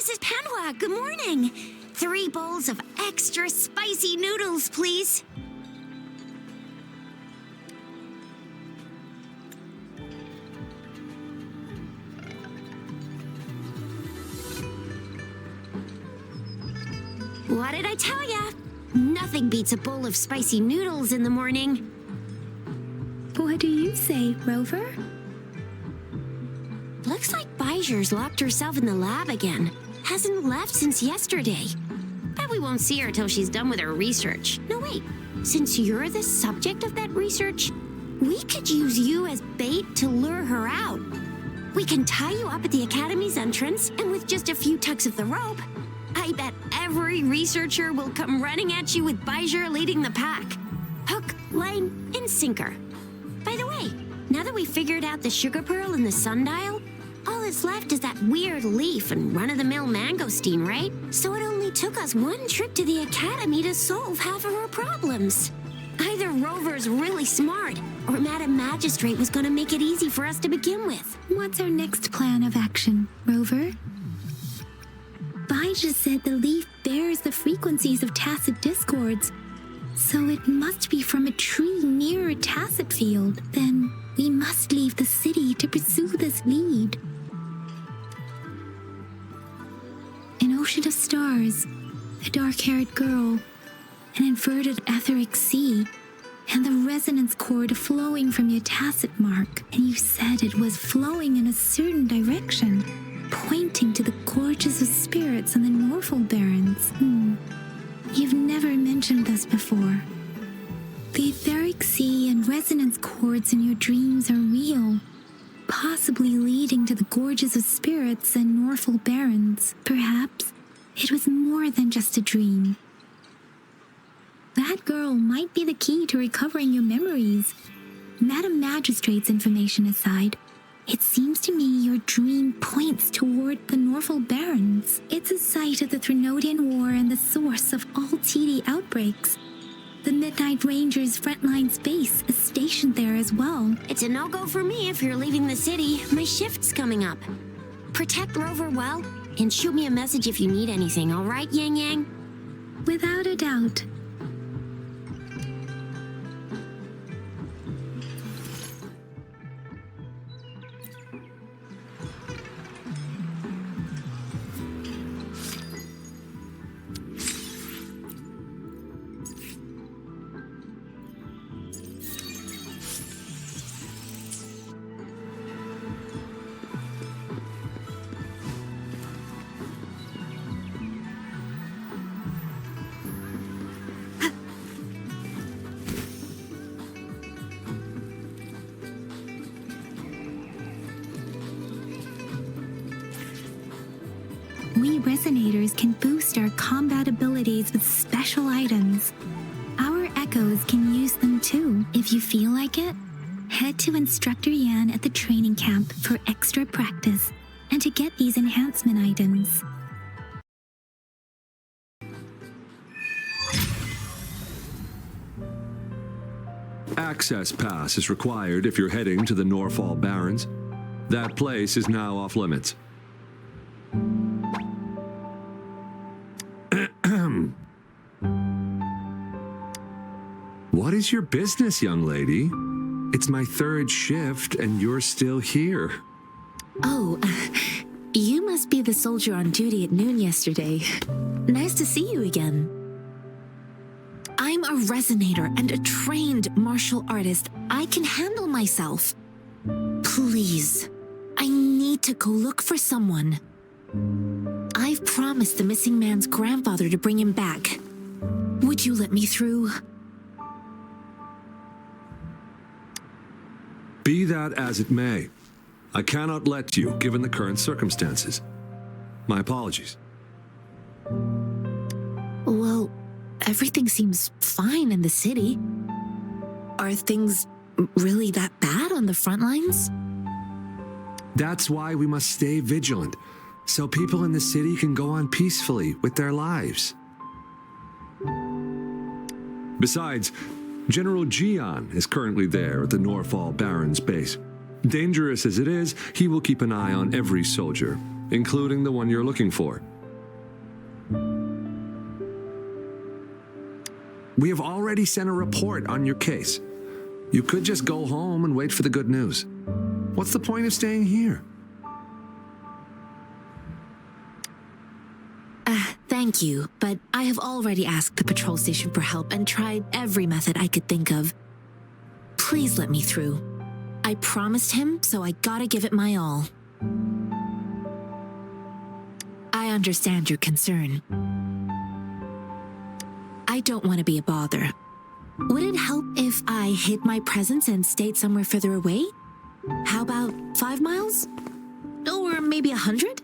Mrs. Panhua, good morning. 3 bowls of extra spicy noodles, please. What did I tell ya? Nothing beats a bowl of spicy noodles in the morning. What do you say, Rover? Looks like baizhu's locked herself in the lab again. Hasn't left since yesterday. Bet we won't see her till she's done with her research. No, wait. Since you're the subject of that research, we could use you as bait to lure her out. We can tie you up at the academy's entrance, and with just a few tugs of the rope, I bet every researcher will come running at you with baizhu leading the pack. Hook, line, and sinker. By the way, now that we figured out the sugar pearl and the sundial, all that's left is that weird leaf and run-of-the-mill mangosteen, right? So it only took us 1 trip to the academy to solve half of our problems. Either Rover's really smart, or Madam Magistrate was gonna make it easy for us to begin with. What's our next plan of action, Rover? Baizhu said the leaf bears the frequencies of tacit discords, so it must be from a tree near a tacit field. Then we must leave the city to pursue this lead. An ocean of stars, a dark-haired girl, an inverted etheric sea, and the resonance cord flowing from your tacit mark. And you said it was flowing in a certain direction, pointing to the gorges of spirits on the Norfolk Barrens. You've never mentioned this before. The etheric sea and resonance cords in your dreams are real, possibly leading to the gorges of spirits and Norfolk Barrens. Perhaps it was more than just a dream. That girl might be the key to recovering your memories. Madam Magistrate's information aside, it seems to me your dream points toward the Norfolk Barrens. It's a site of the Trinodian War and the source of all TD outbreaks. The Midnight Rangers' frontline base is stationed there as well. It's a no-go for me if you're leaving the city. My shift's coming up. Protect Rover well, and shoot me a message if you need anything, all right, Yanyagn? Without a doubt. We Resonators can boost our combat abilities with special items. Our Echoes can use them too. If you feel like it, head to Instructor Yan at the training camp for extra practice and to get these enhancement items. Access pass is required if you're heading to the Norfolk Barrens. That place is now off limits. What is your business, young lady? It's my 3rd shift and you're still here. Oh, you must be the soldier on duty at noon yesterday. Nice to see you again. I'm a resonator and a trained martial artist. I can handle myself. Please, I need to go look for someone. I've promised the missing man's grandfather to bring him back. Would you let me through? Be that as it may, I cannot let you, given the current circumstances. My apologies. Well, everything seems fine in the city. Are things really that bad on the front lines? That's why we must stay vigilant, so people in the city can go on peacefully with their lives. Besides, General Jiyan is currently there at the Norfolk Barrens base. Dangerous as it is, he will keep an eye on every soldier, including the one you're looking for. We have already sent a report on your case. You could just go home and wait for the good news. What's the point of staying here? Thank you, but I have already asked the patrol station for help and tried every method I could think of. Please let me through. I promised him, so I gotta give it my all. I understand your concern. I don't want to be a bother. Would it help if I hid my presence and stayed somewhere further away? How about 5 miles? Or maybe 100?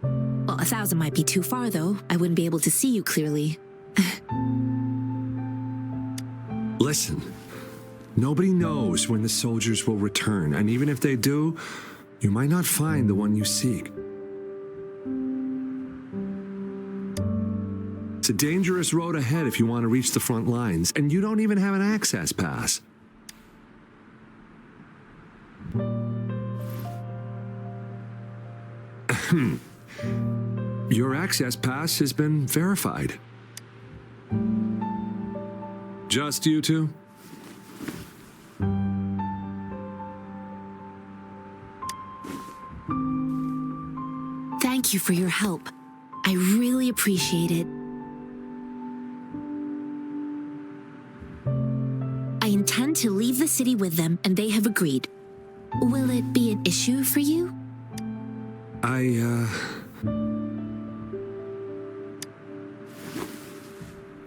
Well, 1,000 might be too far, though. I wouldn't be able to see you clearly. Listen, nobody knows when the soldiers will return, and even if they do, you might not find the one you seek. It's a dangerous road ahead if you want to reach the front lines, and you don't even have an access pass. Your access pass has been verified. Just you two? Thank you for your help. I really appreciate it. I intend to leave the city with them, and they have agreed. Will it be an issue for you?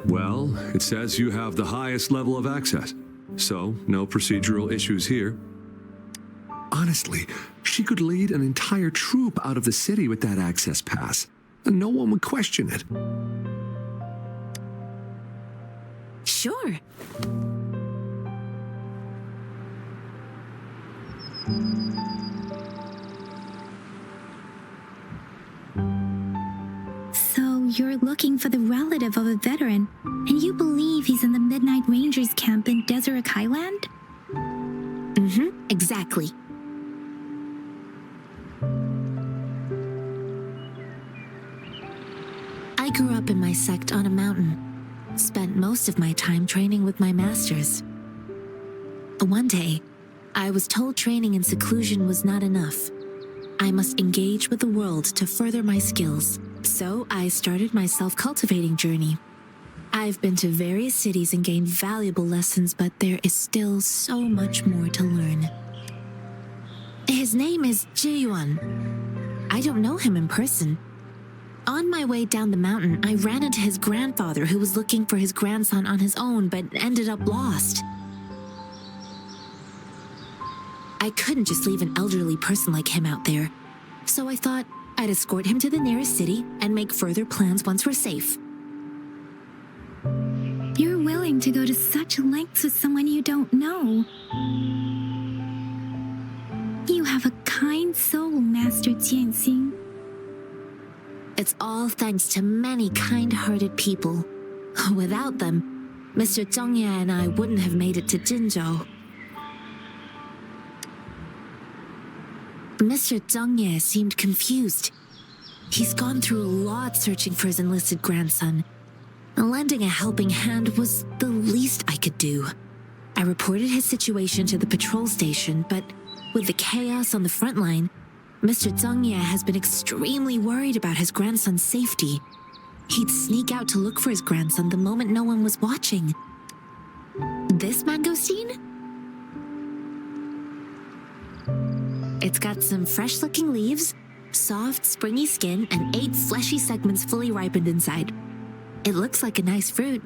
Well, it says you have the highest level of access, so no procedural issues here. Honestly, she could lead an entire troop out of the city with that access pass, and no one would question it. Sure. So you're looking for the relative of a veteran, and you believe he's in the Midnight Rangers camp in Deseret Highland? Exactly. I grew up in my sect on a mountain. Spent most of my time training with my masters. One day, I was told training in seclusion was not enough. I must engage with the world to further my skills. So I started my self-cultivating journey. I've been to various cities and gained valuable lessons, but there is still so much more to learn. His name is Jiyan. I don't know him in person. On my way down the mountain, I ran into his grandfather who was looking for his grandson on his own, but ended up lost. I couldn't just leave an elderly person like him out there, so I thought I'd escort him to the nearest city and make further plans once we're safe. You're willing to go to such lengths with someone you don't know. You have a kind soul, Master Jianxing. It's all thanks to many kind-hearted people. Without them, Mr. Zhongye and I wouldn't have made it to Jinzhou. Mr. Zhongye seemed confused. He's gone through a lot searching for his enlisted grandson. Lending a helping hand was the least I could do. I reported his situation to the patrol station, but with the chaos on the front line, Mr. Zhongye has been extremely worried about his grandson's safety. He'd sneak out to look for his grandson the moment no one was watching. This mangosteen? It's got some fresh-looking leaves, soft, springy skin, and 8 fleshy segments fully ripened inside. It looks like a nice fruit.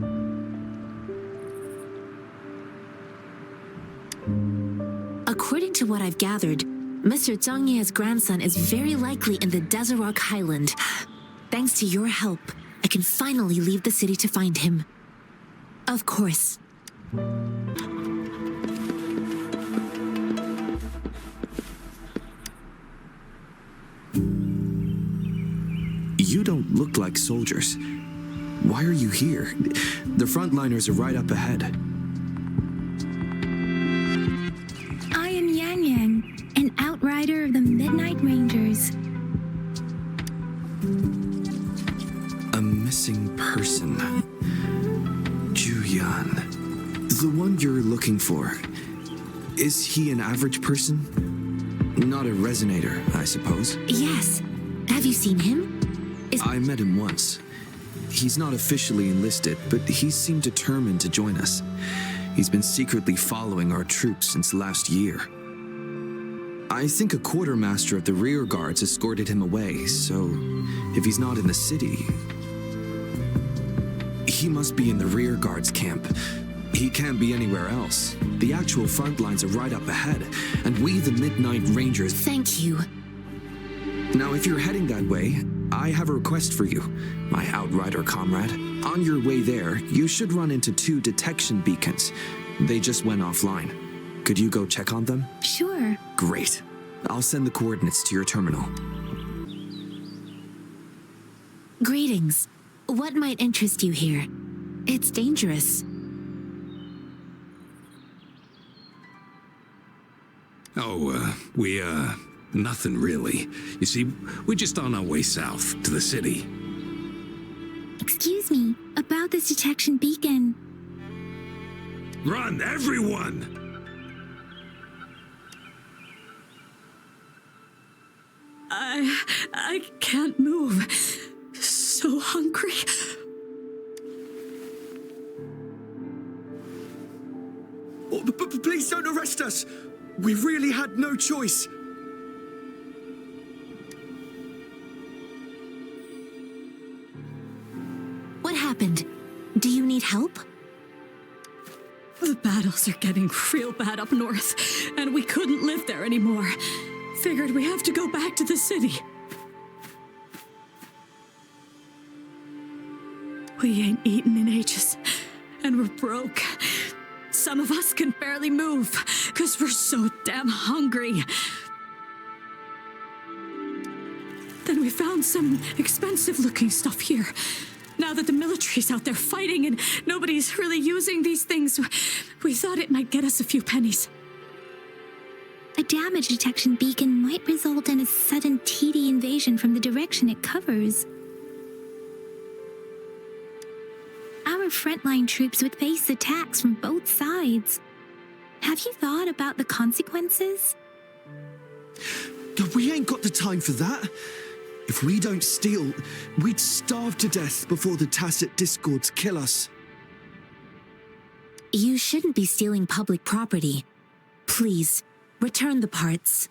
According to what I've gathered, Mr. Zhongye's grandson is very likely in the Deseret Highland. Thanks to your help, I can finally leave the city to find him. Of course. You don't look like soldiers. Why are you here? The frontliners are right up ahead. I am Yanyagn, an outrider of the Midnight Rangers. A missing person. Juyan. The one you're looking for, is he an average person? Not a resonator, I suppose. Yes. Have you seen him? I met him once. He's not officially enlisted, but he seemed determined to join us. He's been secretly following our troops since last year. I think a quartermaster of the rear guards escorted him away, so if he's not in the city, he must be in the rear guards camp. He can't be anywhere else. The actual front lines are right up ahead, and we, the Midnight Rangers... Thank you. Now, if you're heading that way, I have a request for you, my outrider comrade. On your way there, you should run into 2 detection beacons. They just went offline. Could you go check on them? Sure. Great. I'll send the coordinates to your terminal. Greetings. What might interest you here? It's dangerous. Nothing really. You see, we're just on our way south to the city. Excuse me, about this detection beacon. Run, everyone! I can't move. So hungry. Oh, please don't arrest us! We really had no choice. What happened? Do you need help? The battles are getting real bad up north, and we couldn't live there anymore. Figured we have to go back to the city. We ain't eaten in ages, and we're broke. Some of us can barely move, because we're so damn hungry. Then we found some expensive-looking stuff here. Now that the military's out there fighting and nobody's really using these things, we thought it might get us a few pennies. A damage detection beacon might result in a sudden TD invasion from the direction it covers. Our frontline troops would face attacks from both sides. Have you thought about the consequences? We ain't got the time for that. If we don't steal, we'd starve to death before the tacit discords kill us. You shouldn't be stealing public property. Please, return the parts.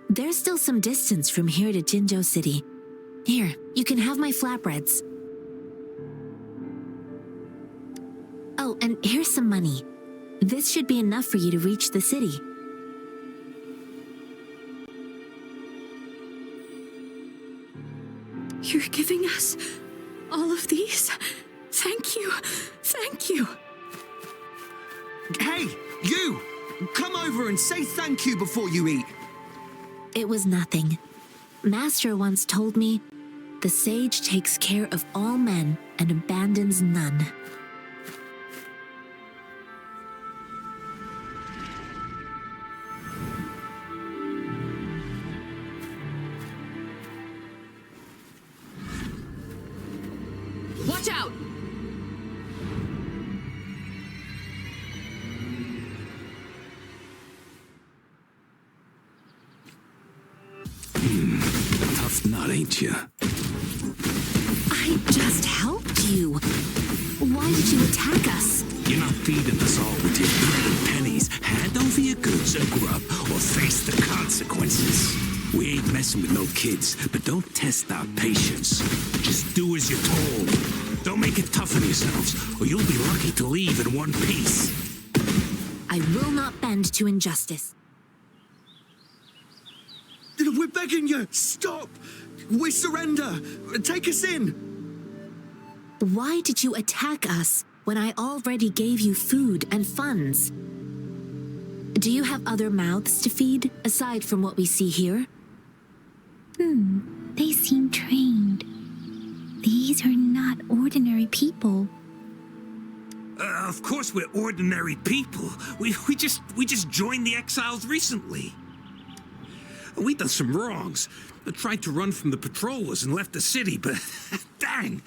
There's still some distance from here to Jinzhou City. Here, you can have my flatbreads. Oh, and here's some money. This should be enough for you to reach the city. You're giving us all of these? Thank you. Thank you. Hey, you! Come over and say thank you before you eat. It was nothing. Master once told me, the sage takes care of all men and abandons none. Watch out! Tough nut, ain't you? I just helped you. Why did you attack us? You're not feeding us all with your bread and pennies. Hand over your goods or grub, or face the consequences. We ain't messing with no kids, but don't test our patience. Just do as you're told. Don't make it tough on yourselves, or you'll be lucky to leave in one piece. I will not bend to injustice. We're begging you, stop! We surrender! Take us in! Why did you attack us when I already gave you food and funds? Do you have other mouths to feed, aside from what we see here? They seem trained. These are not ordinary people. Of course we're ordinary people. We just joined the exiles recently. We done some wrongs. I tried to run from the patrollers and left the city, but dang,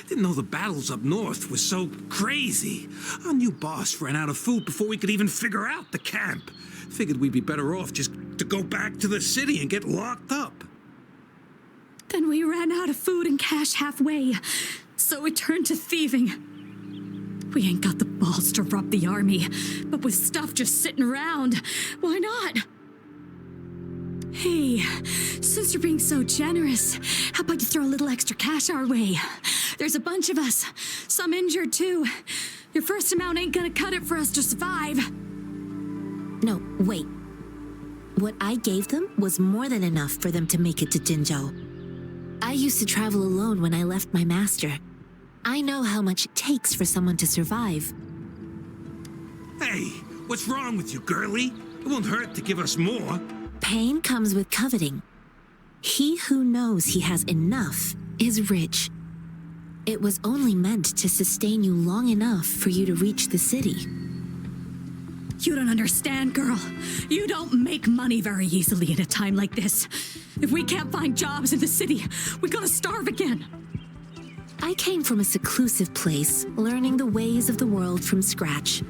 didn't know the battles up north were so crazy. Our new boss ran out of food before we could even figure out the camp. Figured we'd be better off just to go back to the city and get locked up. Then we ran out of food and cash halfway, so we turned to thieving. We ain't got the balls to rob the army, but with stuff just sitting around, why not? Hey, since you're being so generous, how about you throw a little extra cash our way? There's a bunch of us, some injured too. Your first amount ain't gonna cut it for us to survive. No, wait. What I gave them was more than enough for them to make it to Jinzhou. I used to travel alone when I left my master. I know how much it takes for someone to survive. Hey, what's wrong with you, girlie? It won't hurt to give us more. Pain comes with coveting. He who knows he has enough is rich. It was only meant to sustain you long enough for you to reach the city. You don't understand, girl. You don't make money very easily in a time like this. If we can't find jobs in the city, we're gonna starve again. I came from a seclusive place, learning the ways of the world from scratch.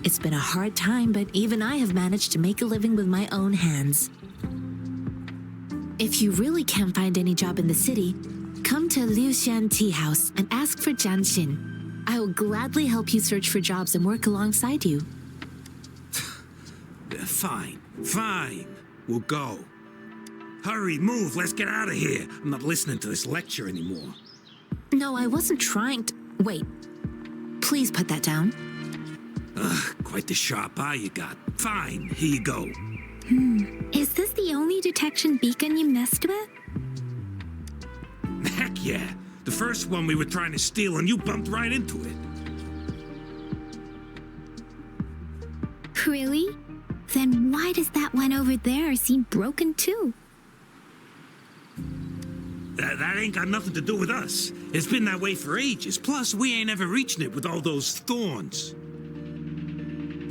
It's been a hard time, but even I have managed to make a living with my own hands. If you really can't find any job in the city, come to Liu Xian Tea House and ask for Jian Xin. I will gladly help you search for jobs and work alongside you. Fine. We'll go. Hurry, move, let's get out of here. I'm not listening to this lecture anymore. No, I wasn't trying to... Wait. Please put that down. Quite the sharp eye you got. Fine, here you go. Is this the only detection beacon you messed with? Heck yeah. The first one we were trying to steal and you bumped right into it. Really? Then why does that one over there seem broken too? That ain't got nothing to do with us. It's been that way for ages. Plus, we ain't ever reaching it with all those thorns.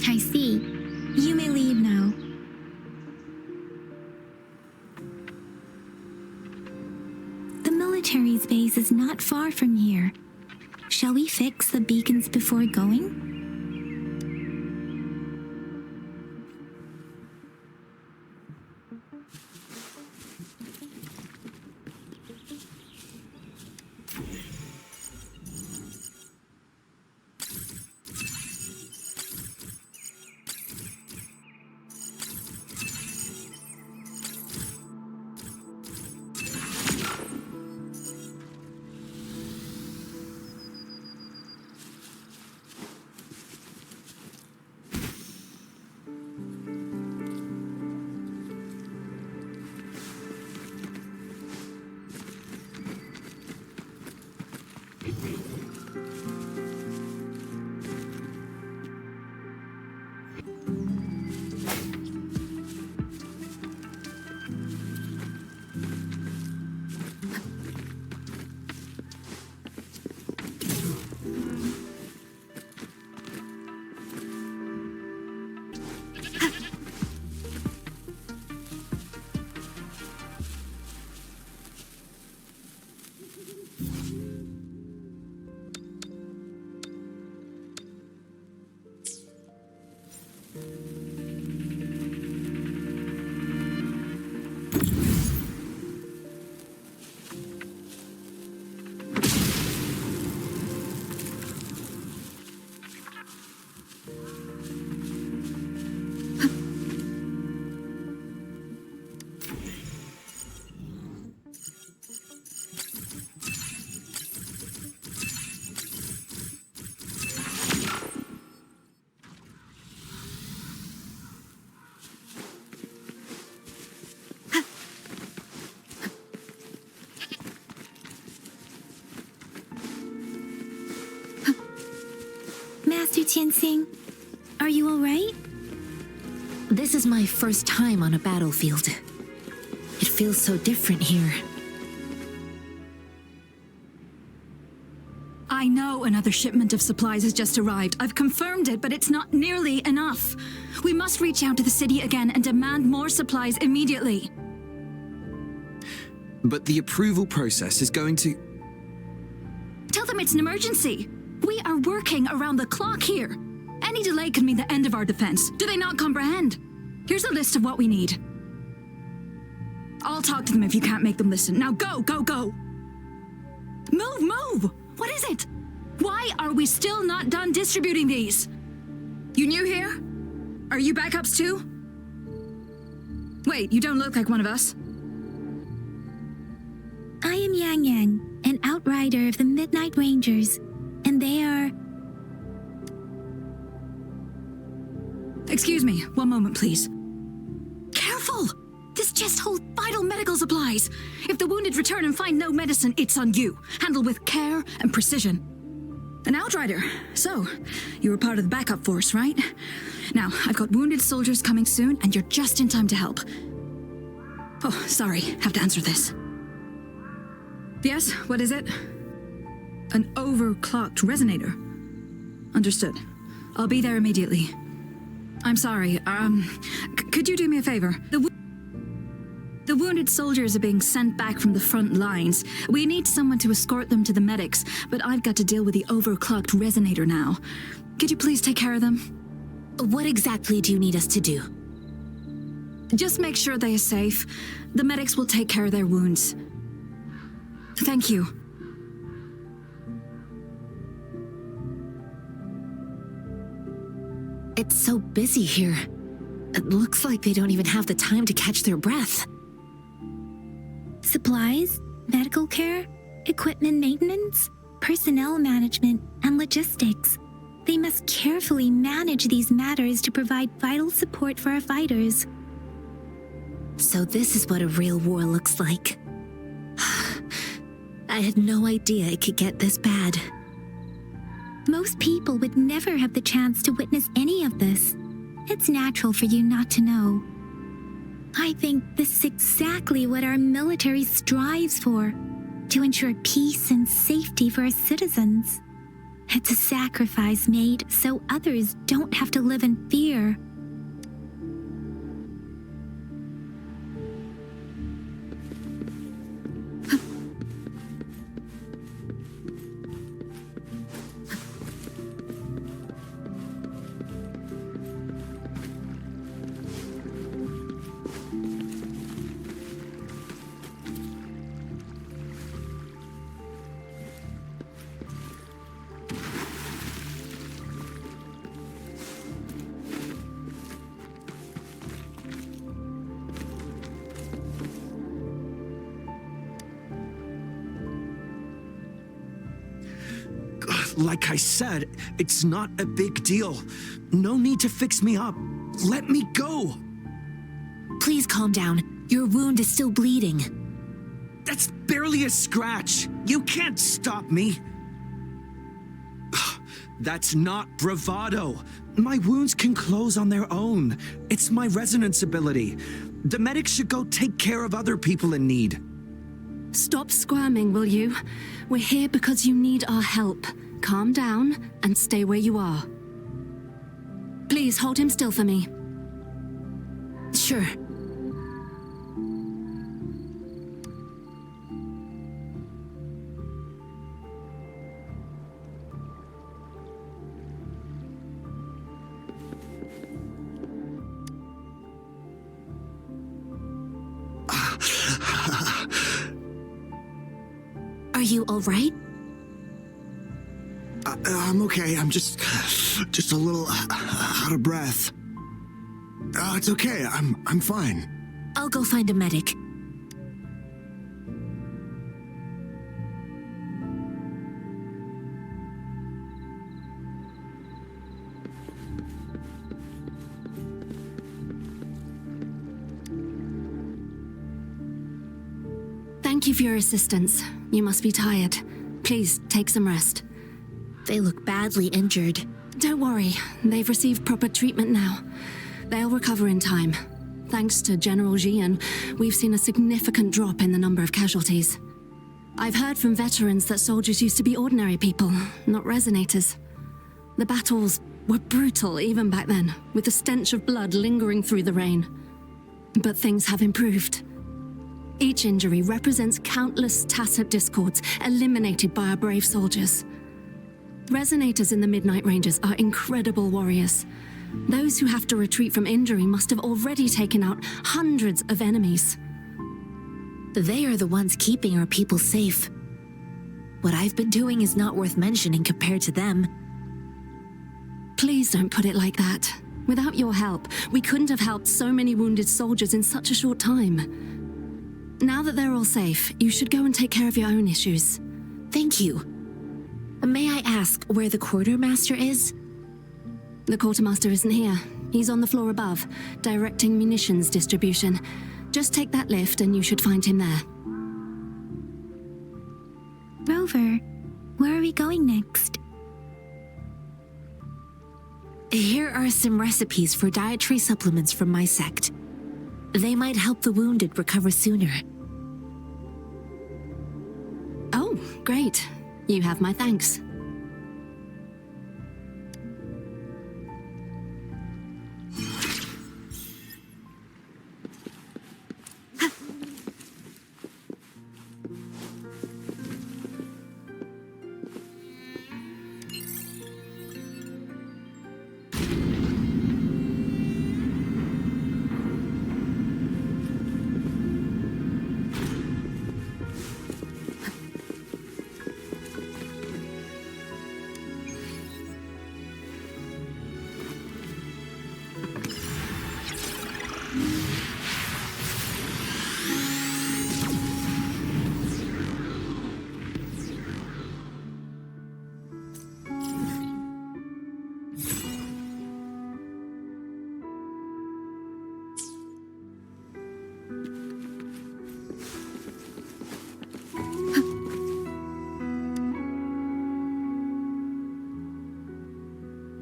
I see. You may leave now. The military's base is not far from here. Shall we fix the beacons before going? Master Tianxing, are you all right? This is my first time on a battlefield. It feels so different here. I know another shipment of supplies has just arrived. I've confirmed it, but it's not nearly enough. We must reach out to the city again and demand more supplies immediately. but the approval process is going to... Tell them it's an emergency. We are working around the clock here. Any delay could mean the end of our defense. Do they not comprehend? Here's a list of what we need. I'll talk to them if you can't make them listen. Now go, go, go! Move, move! What is it? Why are we still not done distributing these? You new here? Are you backups too? Wait, you don't look like one of us. I am Yanyagn, an outrider of the Midnight Rangers, and they are... Excuse me, one moment please. Careful! This chest holds vital medical supplies. If the wounded return and find no medicine, it's on you. Handle with care and precision. An outrider. So, you were part of the backup force, right? Now, I've got wounded soldiers coming soon, and you're just in time to help. Oh, sorry, have to answer this. Yes, what is it? An overclocked resonator. Understood. I'll be there immediately. I'm sorry, could you do me a favor? The wounded soldiers are being sent back from the front lines. We need someone to escort them to the medics, but I've got to deal with the overclocked resonator now. Could you please take care of them? What exactly do you need us to do? Just make sure they are safe. The medics will take care of their wounds. Thank you. It's so busy here. It looks like they don't even have the time to catch their breath. Supplies, medical care, equipment maintenance, personnel management, and logistics. They must carefully manage these matters to provide vital support for our fighters. So this is what a real war looks like. I had no idea it could get this bad. Most people would never have the chance to witness any of this. It's natural for you not to know. I think this is exactly what our military strives for, to ensure peace and safety for our citizens. It's a sacrifice made so others don't have to live in fear. Like I said, it's not a big deal. No need to fix me up. Let me go. Please calm down. Your wound is still bleeding. That's barely a scratch. You can't stop me. That's not bravado. My wounds can close on their own. It's my resonance ability. The medics should go take care of other people in need. Stop squirming, will you? We're here because you need our help. Calm down and stay where you are. Please hold him still for me. Sure. Are you all right? I'm okay. I'm just a little out of breath. It's okay. I'm fine. I'll go find a medic. Thank you for your assistance. You must be tired. Please take some rest. They look badly injured. Don't worry, they've received proper treatment now. They'll recover in time. Thanks to General Jiyan, we've seen a significant drop in the number of casualties. I've heard from veterans that soldiers used to be ordinary people, not resonators. The battles were brutal even back then, with the stench of blood lingering through the rain. But things have improved. Each injury represents countless tacit discords eliminated by our brave soldiers. Resonators in the Midnight Rangers are incredible warriors. Those who have to retreat from injury must have already taken out hundreds of enemies. They are the ones keeping our people safe. What I've been doing is not worth mentioning compared to them. Please don't put it like that. Without your help, we couldn't have helped so many wounded soldiers in such a short time. Now that they're all safe, you should go and take care of your own issues. Thank you. May I ask where the quartermaster is? The quartermaster isn't here. He's on the floor above, directing munitions distribution. Just take that lift and you should find him there. Rover, where are we going next? Here are some recipes for dietary supplements from my sect. They might help the wounded recover sooner. Oh, great. You have my thanks.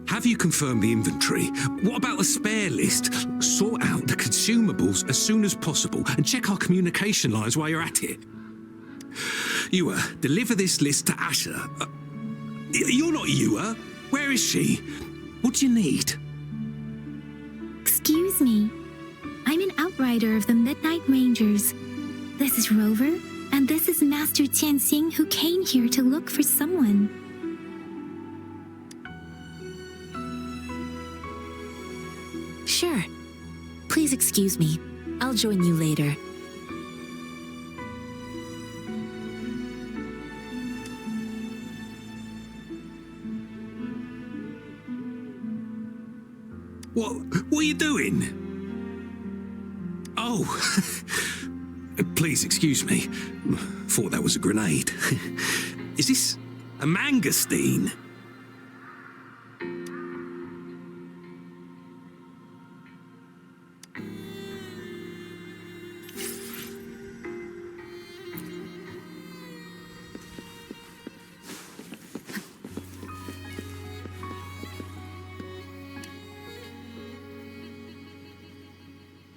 Have you confirmed the inventory? What about the spare list? Sort out the consumables as soon as possible and check our communication lines while you're at it. Yua, deliver this list to Asher. You're not Yua. Where is she? What do you need? Excuse me. I'm an outrider of the Midnight Rangers. This is Rover, and this is Master Tianxing, who came here to look for someone. Sure. Please excuse me. I'll join you later. What are you doing? Oh, please excuse me. Thought that was a grenade. Is this a mangosteen?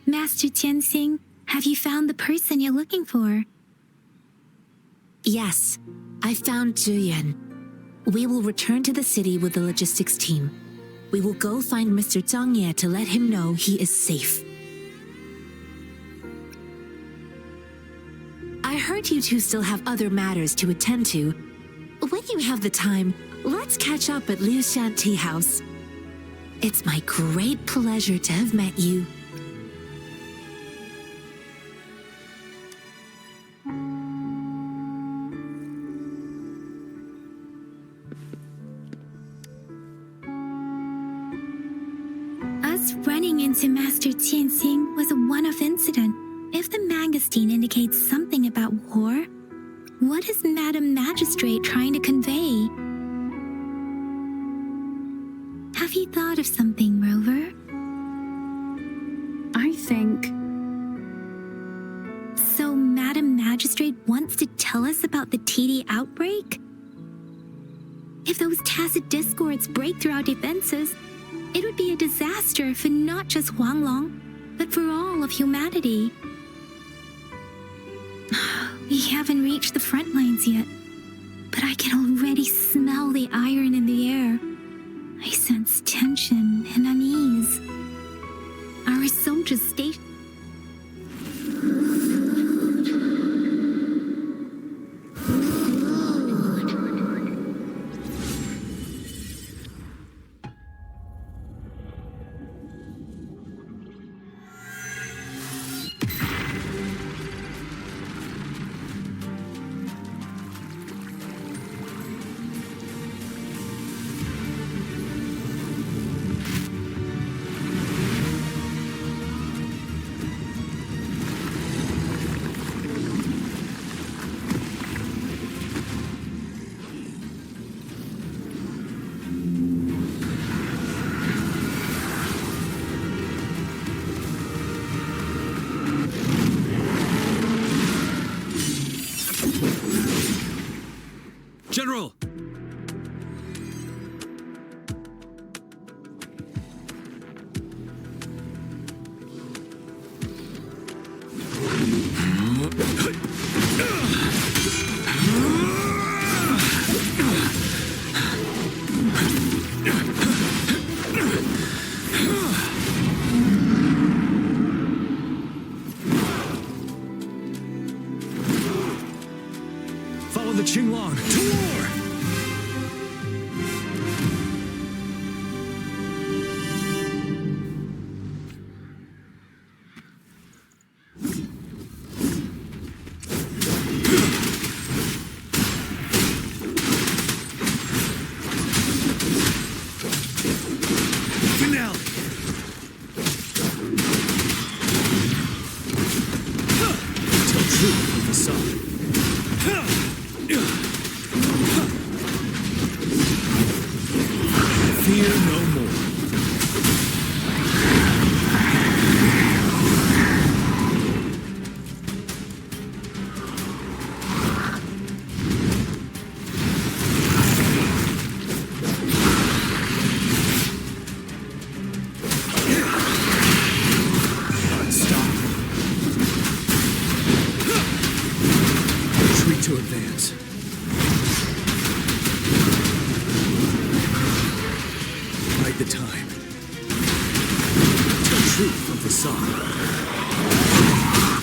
Master Tianxing, have you found the person you're looking for? Yes, I found Jiyan. We will return to the city with the logistics team. We will go find Mr. Zhang Ye to let him know he is safe. I heard you two still have other matters to attend to. When you have the time, let's catch up at Liu Shan Tea House. It's my great pleasure to have met you. Running into Master Tianxing was a one-off incident. If the mangosteen indicates something about war, what is Madam Magistrate trying to convey? Have you thought of something, Rover? I think... So Madam Magistrate wants to tell us about the TD outbreak? If those tacit discords break through our defenses, it would be a disaster for not just Huanglong, but for all of humanity. We haven't reached the front lines yet, but I can already smell the iron in the air. I sense tension and unease. Our soldiers state... General! Follow the Qinglong to war! Finale! Tell truth with the sun. Fear no more. Stop. Retreat to advance. The time. Tell truth of the sun.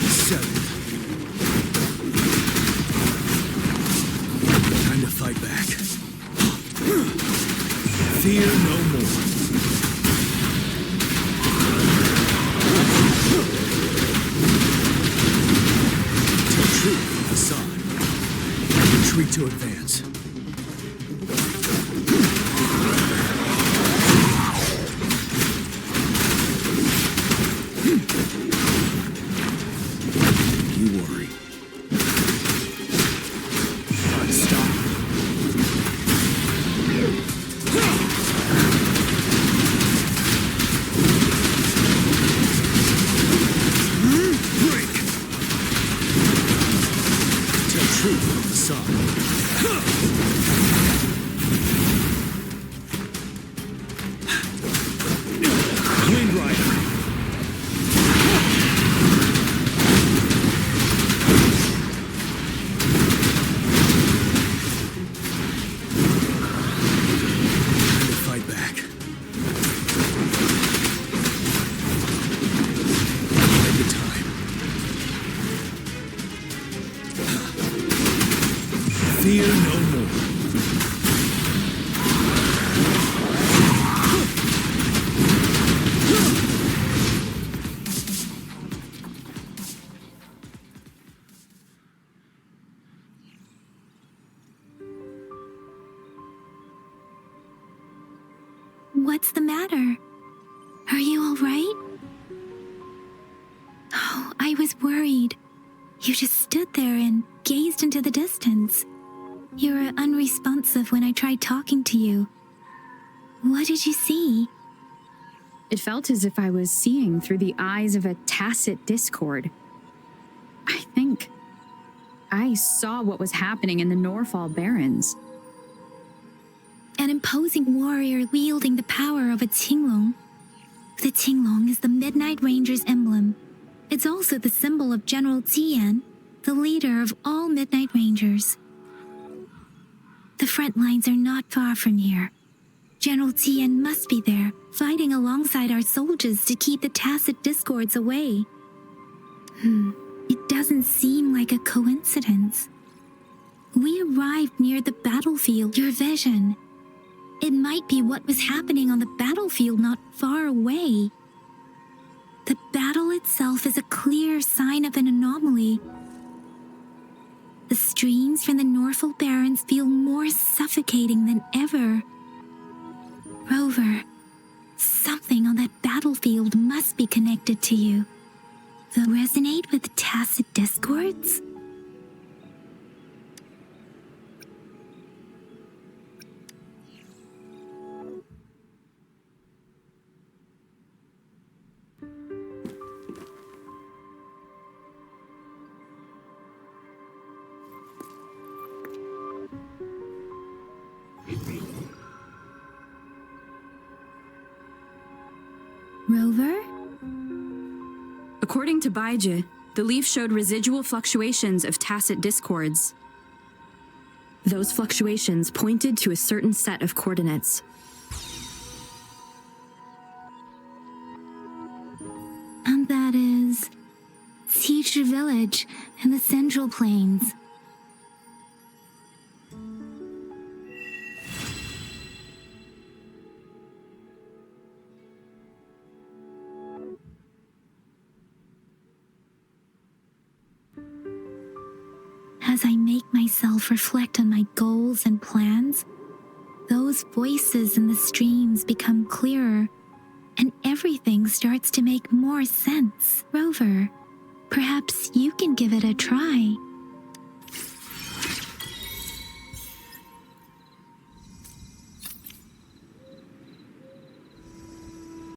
7. Time to fight back. Fear no more. Tell truth of the sun. Retreat to advance. You worry. Stop. Break. Tell truth of the sun. Wind Rider. Fear no more. What's the matter? Are you all right? Oh, I was worried. You just stood there and gazed into the distance. You were unresponsive when I tried talking to you. What did you see? It felt as if I was seeing through the eyes of a tacit discord. I think I saw what was happening in the Norfall Barrens. An imposing warrior wielding the power of a Qinglong. The Qinglong is the Midnight Ranger's emblem. It's also the symbol of General Jiyan, the leader of all Midnight Rangers. The front lines are not far from here. General Jiyan must be there, fighting alongside our soldiers to keep the tacit discords away. It doesn't seem like a coincidence. We arrived near the battlefield, your vision. It might be what was happening on the battlefield not far away. The battle itself is a clear sign of an anomaly. The streams from the Norfall Barrens feel more suffocating than ever. Rover, something on that battlefield must be connected to you. They'll resonate with tacit discords? According to baizhu, the leaf showed residual fluctuations of tacit discords. Those fluctuations pointed to a certain set of coordinates. And that is Teacher Village and the Central Plains. As I make myself reflect on my goals and plans, those voices in the streams become clearer, and everything starts to make more sense. Rover, perhaps you can give it a try.